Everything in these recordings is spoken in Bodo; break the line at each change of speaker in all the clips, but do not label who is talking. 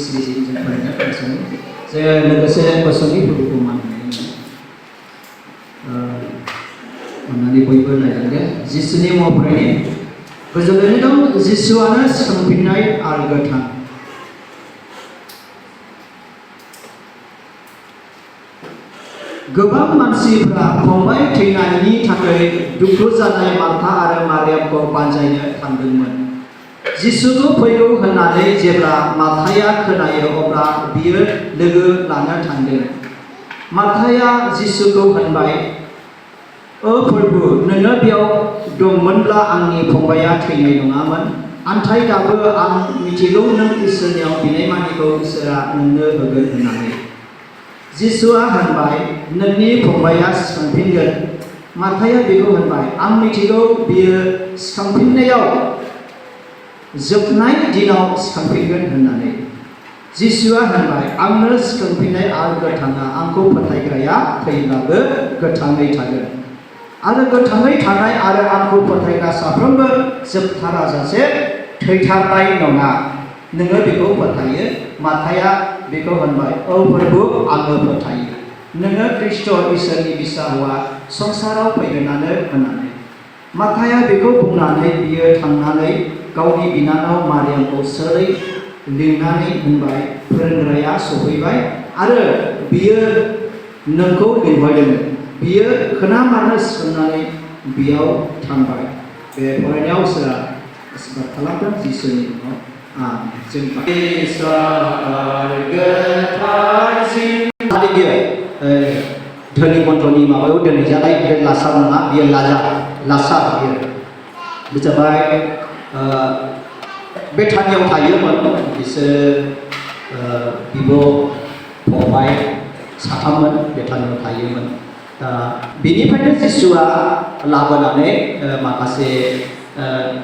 सिरि जों फरायनो खोनासङो जोङो लोगोसे बोसोरनि फोरबोखौ मान होनानै अननानै बयबो नायलांगोन जिसुनि मुङाव फरायनाय गोजोननाय दं जिसुआनो सोंफिननाय आरो गोथां गोबां मानसिफ्रा फंबाय थैनायनि थाखाय दुखु जानाय मार्था आरो मारियामखौ बानजायनो थांदोंमोन जिसुखौ फैगौ होननानै जेब्ला मार्थाया खोनायो अब्ला बियो लोगो लानो थांदों मार्थाया जिसुखौ होनबाय ओ प्रभु नोङो बेयाव दंमोनब्ला आंनि फंबाया थैनाय नङामोन आन्थाय दाबो आं मिथिगौ नों इसोरनियाव बिनायमानिखौ इसोरा नोंनो होगोन होननानै जिसुआ होनबाय नोंनि फंबाया सिखांफिनगोन मार्थाया बेखौ होनबाय आं मिथिगौ बियो सिखांफिननायाव जोबनाय दिनाव सिखांफिनगोन होननानै जिसुआ होनबाय आंनो सिखांफिननाय आरो गोथाङा आंखौ फोथायग्राया थैब्लाबो गोथाङै थागोन आरो गोथाङै थानाय आरो आंखौ फोथायग्रा साफ्रोमबो जोबथाराजासे थैथारनाय नङा नोङो बेखौ फोथायो मार्थाया बेखौ होनबाय औ प्रभु आङो फोथायो नोङो ख्रिस्ट' इसोरनि बिसा हौवा संसाराव फैगोनानो होननानै मार्थाया बेखौ बुंनानै बियो थांनानै गावनि बिनानाव मारियामखौ सोरै लिंनानै होनबाय फोरोंग्राया सफैबाय आरो बियो नोंखौ लिंहरदों बियो खोनामारनो सोंनानै बेयाव थांबाय बे फरायनायाव सोरहा आसिरबाद खालामदों जिसुनि मुङाव धोनि मन्थ्रनि माबायाव दोनहैजानाय बे लासार नङा बियो लासार बियो बे जाबाय बेथानियाव थायोमोन बिसोर बिब' फंबाय साथाममोन बेथानियाव थायोमोन दा बेनिफ्रायनो जिसुआ लाबोनानै माखासे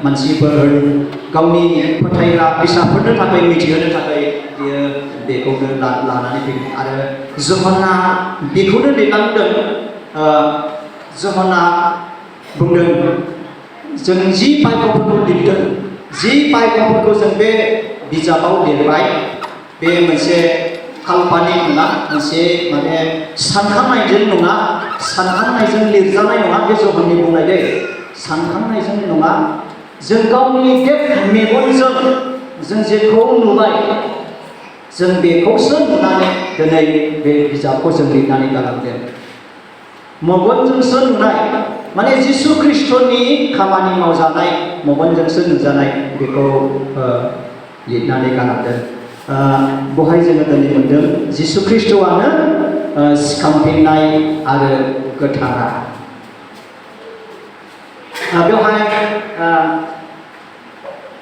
मानसिफोर गावनि फोथायग्रा फिसाफोरनो थाखाय मिथिहोनो थाखाय बियो बेखौनो लानानै फैदों आरो जहना बेखौनो लिरलांदों जहना बुंदों जों जि बाइबलफोरखौ लिरदों जि बाइबलफोरखौ जों बे बिजाबाव लिरबाय बे मोनसे काल्पनिक नङा मोनसे माने सानखांनायजों नङा सानखांनायजों लिरजानाय नङा बे जहननि बुंनाय दै सानखांनायजों नङा जों गावनि मेगनजों जों जेखौ नुबाय जों बेखौसो नुनानै दिनै बे बिजाबखौ जों लिरनानै गालांदों मेगनजोंसो नुनाय माने जिसु ख्रिस्ट'नि खामानि मावजानाय मेगनजोंसो नुजानाय बेखौ लिरनानै गालांदों बहाय जोङो दिनै मोन्दों जिसु ख्रिस्ट'आनो सिखांफिननाय आरो गोथारा बेवहाय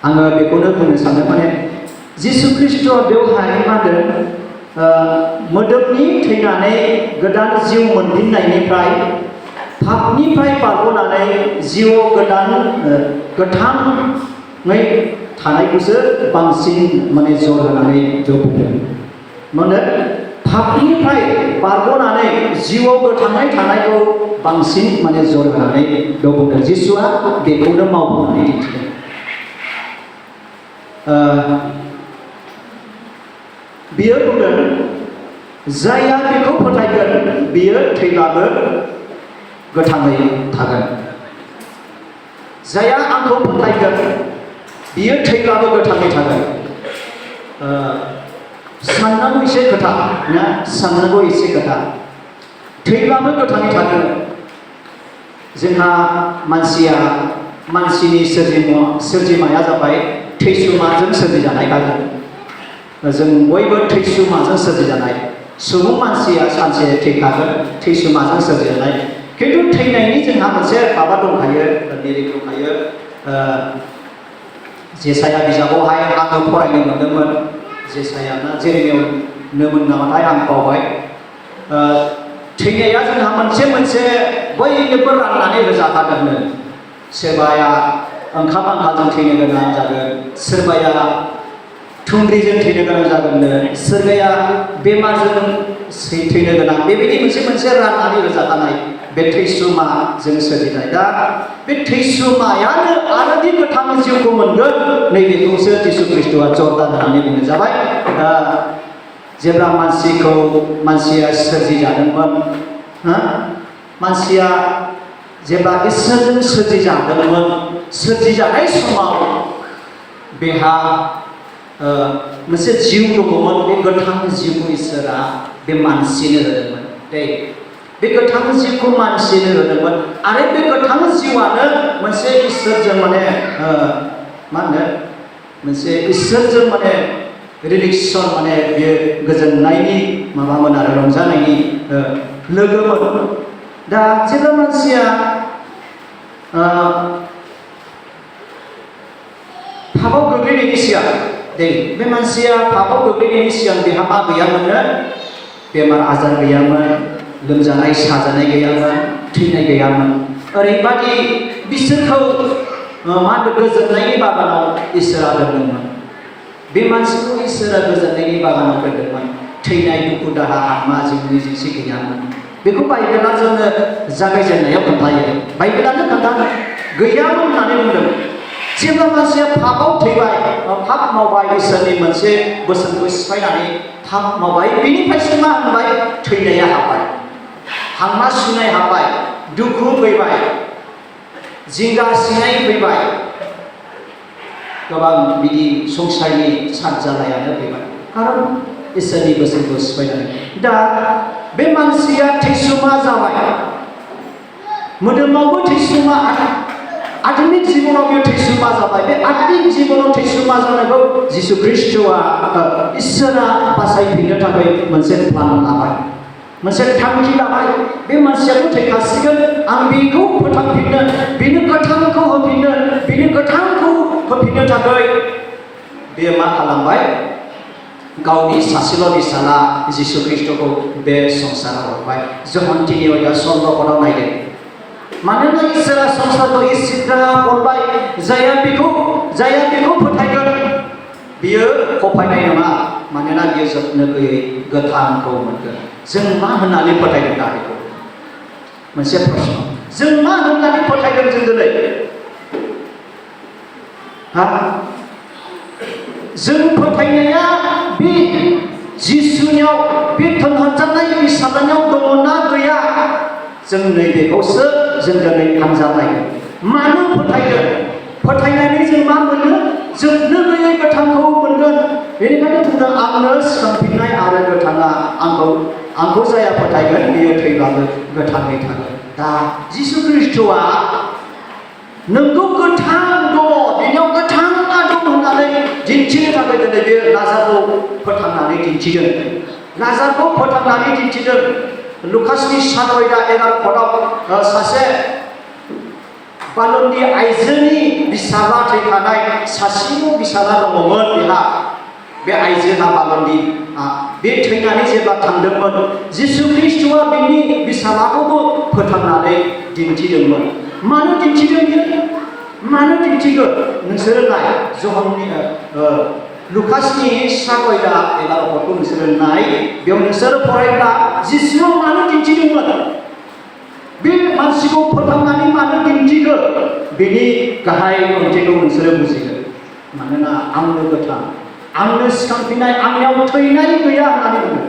आङो बेखौनो बुंनो सानो माने जिसु ख्रिस्ट'आ बेवहाय मा होनदों मोदोमनि थैनानै गोदान जिउ मोनफिननायनिफ्राय पापनिफ्राय बारग'नानै जिउआव गोदान गोथाङै थानायखौसो बांसिन माने जर होनानै बुंदों माने पापनिफ्राय बारग'नानै जिउआव गोथाङै थानायखौ बांसिन माने जर होनानै बुंदों जिसुआ बेखौनो मावनानै दिन्थिदों बियो बुंदों जायहा बेखौ फोथायगोन बियो थैब्लाबो गोथाङै थागोन जायहा आंखौ फोथायगोन बियो थैब्लाबो गोथाङै थागोन साननांगौ एसे खोथा ना साननांगौ एसे खोथा थैब्लाबो गोथाङै थागोन जोंहा मानसिनि सोरजिमाया जाबाय थैसुमाजों सोरजिजानाय गाज्रि जों बयबो थैसुमाजों सोरजिजानाय सुबुं मानसिया सानसे थैखागोन थैसुमाजों सोरजिजानाय खिन्थु थैनायनि जोंहा मोनसे माबा दंखायो लिरिक दंखायो जेसाया बिजाबावहाय आङो फरायनो मोनदोंमोन जेसायाना जेरेमियावनोमोन नामाथाय आं बावबाय थैनाया जोंहा मोनसे बयनोबो राननानै होजाखादोंनो सोरबाया ओंखाम आंखालजों थैनो गोनां जागोन सोरबाया थुंग्रिजों थैनो गोनां जागोननो सोरबाया बेमारजों थैनो गोनां बेबायदि मोनसे राननानै होजाखानाय बे थैसुमा जों सोरजिनाय दा बे थैसुमायानो आरोदि गोथां जिउखौ मोनगोन नैबेखौसो जिसु ख्रिस्ट'आ जरदान होननानै बुंनाय जाबाय जेब्ला मानसिया सोरजिजादोंमोन मानसिया जेब्ला इसोरजों सोरजिजादोंमोन सोरजिजानाय समाव बेहा मोनसे जिउ दङमोन बे गोथां जिउखौ इसोरा बे मानसिनो होदोंमोन बे गोथां जिउखौ मानसिनो होदोंमोन आरो बे गोथां जिउआनो मोनसे इसोरजों माने मा होनो मोनसे इसोरजों माने रिलेक्सन माने बेयो गोजोननायनि माबामोन आरो रंजानायनि लोगोमोन दा जेब्ला मानसिया पापाव गोग्लैनायनि सिगां बे मानसिया पापाव गोग्लैनायनि सिगां बेहा मा गैयामोननो बेमार आजार गैयामोन लोमजानाय साजानाय गैयामोन थैनाय गैयामोन ओरैबादि बिसोरखौ मा होनो गोजोननायनि बागानाव इसोरा दोनदोंमोन बे मानसिखौ इसोरा गोजोननायनि बागानाव दोनदोंमोन थैनाय दुखु दाहा आत्मा जिउनि जेंसि गैयामोन बेखौ बाइबेला जोंनो जागायजेननायाव खोन्थायो बाइबेलानो खोन्थानो गैयामोन होननानै बुंदों जेब्ला मानसिया पापाव थैबाय पाप मावबाय इसोरनि मोनसे बोसोनखौ सिफायनानै पाप मावबाय बेनिफ्रायसो मा होनबाय थैनाया हाबबाय हांमा सुनाय हाबबाय दुखु फैबाय जिंगा सिनाय फैबाय गोबां बिदि संसारनि सानजानायानो फैबाय खारन इसोरनि बोसोनखौ सिफायनानै दा बे मानसिया थैसुमा जाबाय मोदोमावबो थैसुमा आत्मिक जिबनाव बे थैसुमा जाबाय बे आत्मिक जिबनाव थैसुमा जानायखौ जिसु ख्रिस्ट'आ इसोरा बासायफिननो थाखाय मोनसे प्लान लाबाय मोनसे थांखि लाबाय बे मानसियाबो थैखासिगोन आं बेखौ फोथांफिननो बेनो गोथांखौ होफिननो थाखाय बे मा खालामबाय गावनि सासेल' फिसाला जिसु ख्रिस्ट'खौ बे संसाराव हरबाय जहन 3:16 नायदों मानोना इसोरा संसारखौ एसेग्राब अनबाय जायहा बेखौ फोथायगोन बियो खफायनाय नङा मानोना बियो जोबनो गैयै गोथांखौ मोनगोन जों मा होननानै फोथायदों दा बेखौ मोनसे प्रश्न जों मा होननानै फोथायदों जों दिनै जों फोथायनाया बे जिसुनियाव बे थोनहरजानाय फिसालानियाव दङना गैया जों नैबेखौसो जों दिनै आनजाद नायगोन मानो फोथायदों फोथायनानै जों मा मोनो जोबनो गैयै गोथांखौ मोनगोन बेनिखायनो बुंदों आंनो सिखांफिननाय आरो गोथाङा आंखौ जाया फोथायगोन बियो थैब्लाबो गोथाङै थागोन दा जिसु ख्रिस्ट'आ नोंगौ गोथां दङ बेनियाव गोथाङा दं होननानै दिन्थिनो थाखाय दिनै बे लाजारखौ फोथांनानै दिन्थिदों लुकासनि 7:11 सासे बालननि आइजोनि बिसाला थैखानाय सासेल' बिसाला दङमोन बेहा बे आइजोहा बालननि बे थैनानै जेब्ला थांदोंमोन जिसु ख्रिस्ट'आ बिनि बिसालाखौबो फोथांनानै दिन्थिदोंमोन मानो दिन्थिगोन नोंसोरो नाय जहननि लुकासनि 7:11 नोंसोरो नाय बेयाव नोंसोरो फरायब्ला जिसुआ मानो दिन्थिदोंमोन बे मानसिखौ फोथांनानै मानो दिन्थिगोन बेनि गाहाय ओंथिखौ नोंसोरो बुजिगोन मानोना आंनो गोथां आंनो सिखांफिननाय आंनियाव थैनाय गैया होननानै बुङो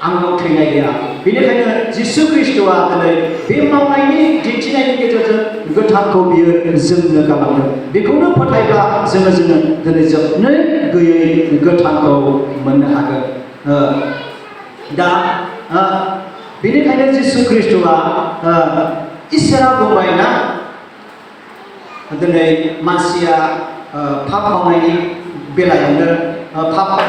आंनाव थैनाय गैया बेनिखायनो जिसु ख्रिस्ट'आ दिनै बे मावनायनि दिन्थिनायनि गेजेरजों गोथांखौ बियो जोंनो गालांदों बेखौनो फोथायब्ला जोङो दिनै जोबनो गैयै गोथांखौ मोननो हागोन दा बेनिखायनो जिसु ख्रिस्ट'आ इसोरा बुंबायना दिनै मानसिया पाप मावनायनि बेलायावनो पापाव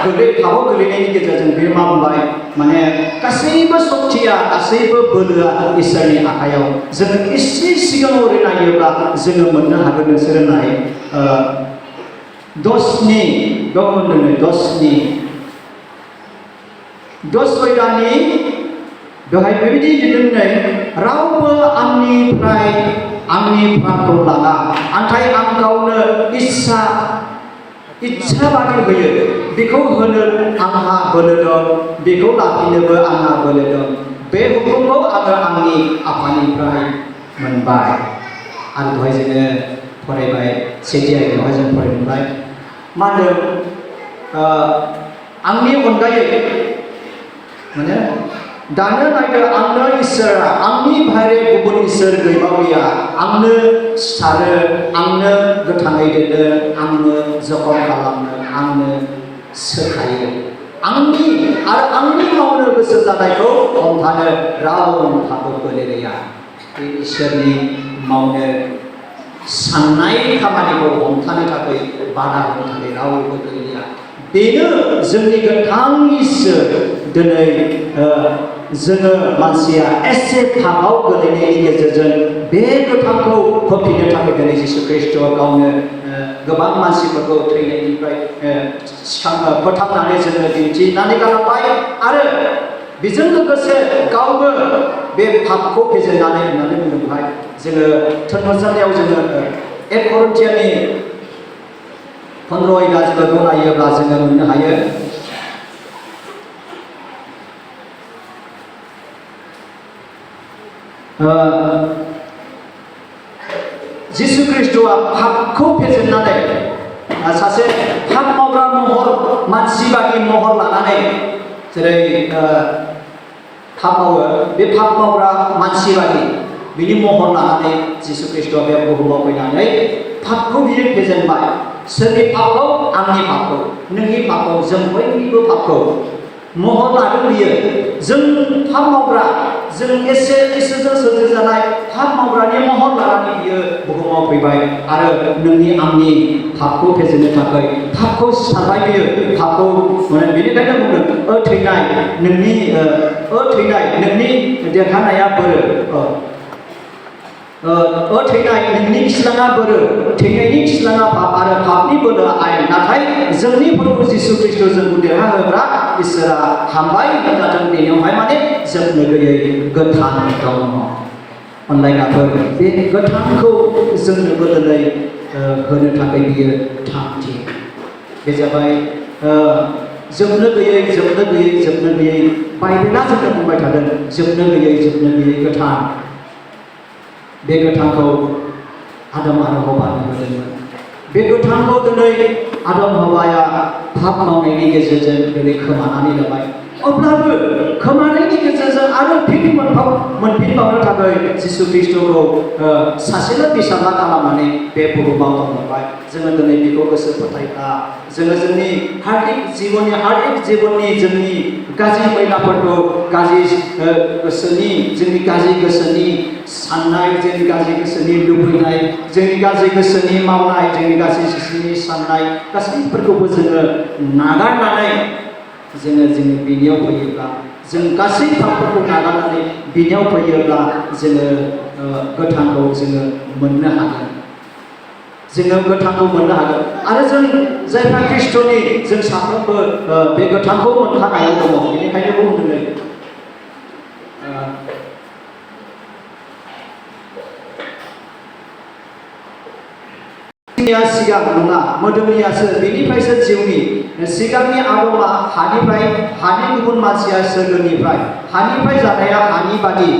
गोलैनायनि गेजेरजों बे मा बुंबाय माने गासैबो सक्तिया गासैबो बोलोआ इसोरनि आखायाव जोङो एसे सिगाङाव नायोब्ला जोङो मोननो हागोन नोंसोरो नाय 10 अध्यायनि बेवहाय बेबायदि लिरदों रावबो आंनि प्राणखौ लाङा नाथाय आं गावनो इच्छा बादि होयो बेखौ होनो आंहा बोलो दं बेखौ लाफिनोबो आंहा बोलो दं बे हुकुमखौ आङो आंनि आफानिफ्राय मोनबाय आरो दहाय जोङो फरायबाय सेथि आयदायावहाय जों फरायबाय मा होनदों आंनि अनगायै माने दानो नायदो आंनो इसोरा आंनि बाहेरे गुबुन इसोर गैबावैया आंनो सिथारो आंनो गोथाङै दोनो आंनो जखम खालामो आंनो सोखायो आंनि आरो आंनि मावनो गोसो जानायखौ हमथानो रावहाबो बोलो गैया बे इसोरनि मावनो साननाय खामानिखौ हमथानो थाखाय बादा होनो थाखाय रावबो गैया बेनो जोंनि गोथां इसोर दिनै जोङो मानसिया एसे थाबाव गोलैनायनि गेजेरजों बे गोथांखौ होफिननो थाखाय दिनै जिसु ख्रिस्ट'आ गावनो गोबां मानसिफोरखौ थैनायनिफ्राय फोथांनानै जोङो दिन्थिनानै गालांबाय आरो बेजों लोगोसे गावबो बे पापखौ फेजेननानै होननानै बुंदोंहाय जोङो थोनहरजानायाव जोङो 1 करिन्थियानि 15 आयदा जोङो नायोब्ला जोङो मोननो हायो जिसु ख्रिस्ट'आ पापखौ फेजेननानै सासे पाप मावग्रा महर मानसि बादि महर लानानै जेरै पाप मावो बे पाप मावग्रा मानसि बादि बिनि महर लानानै जिसु ख्रिस्ट'आ बे बुहुमाव फैनानै पापखौ बियो फेजेनबाय सोरनि पापखौ आंनि पापखौ नोंनि पापखौ जों बयनिबो पापखौ महर लादों बियो जों पाप मावग्रा जों एसे इसोरजों सोरजिजानाय पाप मावग्रानि महर लानानै बियो बुहुमाव फैबाय आरो नोंनि आंनि पापखौ फेजेननो थाखाय पापखौ सिथारबाय बियो पापखौ बेनिखायनो बुंदों थैनाय नोंनि देरहानाया बोरो थैनाय नोंनि खिस्लाङा बोरो थैनायनि खिस्लाङा पाप आरो पापनि बोलोआ आयेन नाथाय जोंनि प्रभु जिसु ख्रिस्ट'जों जोंखौ देरहाहोग्रा इसोरा हामबाय जादों बेनियावहाय माने जोबनो गैयै गोथां दङ अनलायनाफोर बे गोथांखौ जोंनो गोरलै होनो थाखाय बियो थांखि बे जाबाय जोबनो गैयै बाइबेला जोंनो बुंबाय थादों जोबनो गैयै गोथां बे गोथांखौ आदम आरो हवानो होदोंमोन बे गोथांखौ दिनै आदम हवाया पाप मावनायनि गेजेरजों दिनै खोमानानै लाबाय अब्लाबो खोमानायनि गेजेरजों आरो फिन मोनफिनबावनो थाखाय जिसु ख्रिस्ट'खौ सासेल' बिसारा खालामनानै बे बुहुमाव हरबाय जोङो दिनै बेखौ गोसो फोथायब्ला जोङो जोंनि हार्दिक जिबननि जोंनि गाज्रि मैलाफोरखौ जोंनि गाज्रि गोसोनि साननाय जोंनि गाज्रि गोसोनि लुबैनाय जोंनि गाज्रि गोसोनि मावनाय जोंनि गाज्रि गोसोनि साननाय गासैफोरखौबो जोङो नागारनानै जोङो बिनियाव फैयोब्ला जों गासै पापफोरखौ नागारनानै बिनियाव फैयोब्ला जोङो गोथांखौ जोङो मोननो हागोन आरो जों जायफ्रा ख्रिस्ट'नि जों साफ्रोमबो बे गोथांखौ मोनखानायाव दङ बेनिखायनो बुंदों सिगां नङा मोदोमनियासो बेनिफ्रायसो जिउनि सिगांनि आदमा हानि गुबुन मानसिया सोरगोनिफ्राय हानिफ्राय जानाया हानि बादि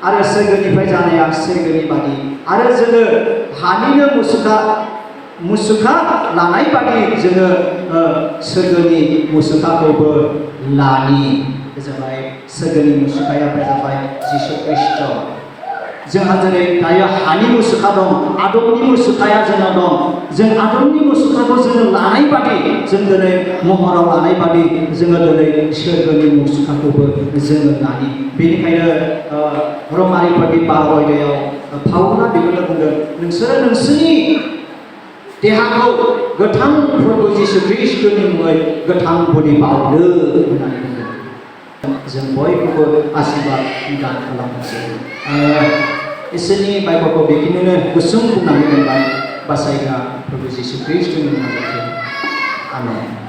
आरो सोरगोनिफ्राय जानाया सोरगोनि बादि आरो जोङो हानिनो मुसुखा लानाय बादि जोङो सोरगोनि मुसुखाखौबो लानि जाबाय सोरगोनि मुसुखाया जाबाय जिसु ख्रिस्ट' जोंहा जेरै दायो हानि मुसुखा दं आदमनि मुसुखाया जोंनाव दं जों आदमनि मुसुखाखौ जोङो लानाय बादि जों दिनै महराव लानाय बादि जोङो दिनै सोरगोनि मुसुखाखौबो जोङो लानि बेनिखायनो रमारिफोरनि 12 आयदायाव पाउला बेखौनो बुंदों नोंसोरो नोंसोरनि देहाखौ गोथां प्रभु जिसु ख्रिस्ट'नि मुङै गोथां बलि बावदो होननानै बुंदों जों बयखौबो आशीर्बाद दान खालामनोसै इसोरनि बाइबलखौ बेखिनिनो गुसुं बुंनानै दोनबाय बासायग्रा प्रभु जिसु ख्रिस्ट'नि मुङाव आमेन।